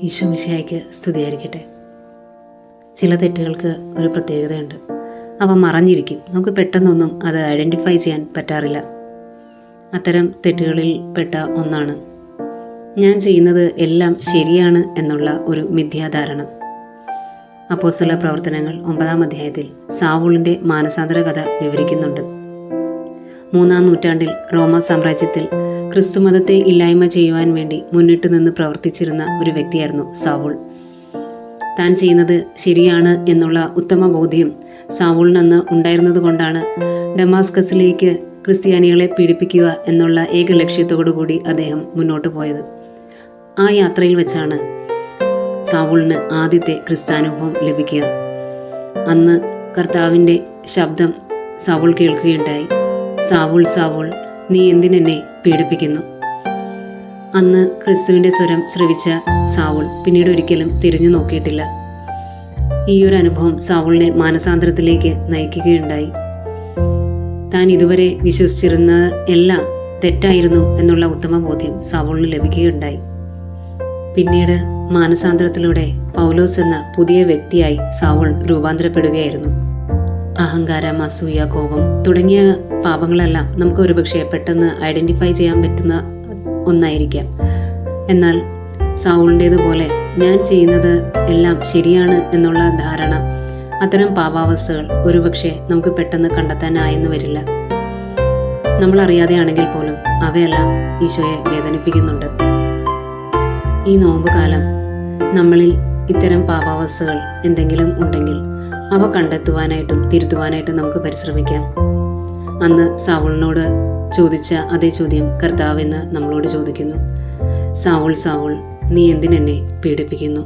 ഈശോ മിശിഹായ്ക്ക് സ്തുതിയായിരിക്കട്ടെ. ചില തെറ്റുകൾക്ക് ഒരു പ്രത്യേകതയുണ്ട്. അവ മറഞ്ഞിരിക്കും. നമുക്ക് പെട്ടെന്നൊന്നും അത് ഐഡൻറ്റിഫൈ ചെയ്യാൻ പറ്റാറില്ല. അത്തരം തെറ്റുകളിൽ പെട്ട ഒന്നാണ് ഞാൻ ചെയ്യുന്നത് എല്ലാം ശരിയാണ് എന്നുള്ള ഒരു മിഥ്യാധാരണ. അപ്പോസ്തല പ്രവർത്തനങ്ങൾ 9-ാം അധ്യായത്തിൽ സാവൂളിൻ്റെ മാനസാന്തര കഥ വിവരിക്കുന്നുണ്ട്. 3-ാം നൂറ്റാണ്ടിൽ റോമ സാമ്രാജ്യത്തിൽ ക്രിസ്തുമതത്തെ ഇല്ലായ്മ ചെയ്യുവാൻ വേണ്ടി മുന്നിട്ട് നിന്ന് പ്രവർത്തിച്ചിരുന്ന ഒരു വ്യക്തിയായിരുന്നു സാവൂൾ. താൻ ചെയ്യുന്നത് ശരിയാണ് എന്നുള്ള ഉത്തമ ബോധ്യം സാവൂളിനന്ന് ഉണ്ടായിരുന്നത് കൊണ്ടാണ് ഡമാസ്കസിലേക്ക് ക്രിസ്ത്യാനികളെ പീഡിപ്പിക്കുക എന്നുള്ള ഏക ലക്ഷ്യത്തോടു കൂടി അദ്ദേഹം മുന്നോട്ട് പോയത്. ആ യാത്രയിൽ വെച്ചാണ് സാവൂളിന് ആദ്യത്തെ ക്രിസ്ത്യാനുഭവം ലഭിക്കുക. അന്ന് കർത്താവിൻ്റെ ശബ്ദം സാവൂൾ കേൾക്കുകയുണ്ടായി. സാവൂൾ സാവൂൾ, നീ എന്തിനെന്നെ പീഡിപ്പിക്കുന്നു? അന്ന് ക്രിസ്തുവിൻ്റെ സ്വരം ശ്രവിച്ച സാവൂൾ പിന്നീട് ഒരിക്കലും തിരിഞ്ഞു നോക്കിയിട്ടില്ല. ഈ ഒരു അനുഭവം സാവൂളിനെ മാനസാന്തരത്തിലേക്ക് നയിക്കുകയുണ്ടായി. താൻ ഇതുവരെ വിശ്വസിച്ചിരുന്ന എല്ലാം തെറ്റായിരുന്നു എന്നുള്ള ഉത്തമ ബോധ്യം സാവൂളിന് ലഭിക്കുകയുണ്ടായി. പിന്നീട് മാനസാന്തരത്തിലൂടെ പൗലോസ് എന്ന പുതിയ വ്യക്തിയായി സാവൂൾ രൂപാന്തരപ്പെടുകയായിരുന്നു. അഹങ്കാരം, അസൂയ, കോപം തുടങ്ങിയ പാപങ്ങളെല്ലാം നമുക്ക് ഒരുപക്ഷെ പെട്ടെന്ന് ഐഡൻറ്റിഫൈ ചെയ്യാൻ പറ്റുന്ന ഒന്നായിരിക്കാം. എന്നാൽ സാവൂളിൻ്റേതുപോലെ ഞാൻ ചെയ്യുന്നത് എല്ലാം ശരിയാണ് എന്നുള്ള ധാരണ, അത്തരം പാപാവസ്ഥകൾ ഒരുപക്ഷെ നമുക്ക് പെട്ടെന്ന് കണ്ടെത്താനായെന്ന് വരില്ല. നമ്മളറിയാതെയാണെങ്കിൽ പോലും അവയെല്ലാം ഈശോയെ വേദനിപ്പിക്കുന്നുണ്ട്. ഈ നോമ്പ് കാലം നമ്മളിൽ ഇത്തരം പാപാവസ്ഥകൾ എന്തെങ്കിലും ഉണ്ടെങ്കിൽ അവ കണ്ടെത്തുവാനായിട്ടും തിരുത്തുവാനായിട്ടും നമുക്ക് പരിശ്രമിക്കാം. അന്ന് സാവൂളിനോട് ചോദിച്ച അതേ ചോദ്യം കർത്താവ് ഇന്ന് നമ്മളോട് ചോദിക്കുന്നു. സാവൂൾ സാവൂൾ, നീ എന്തിനെന്നെ പീഡിപ്പിക്കുന്നു?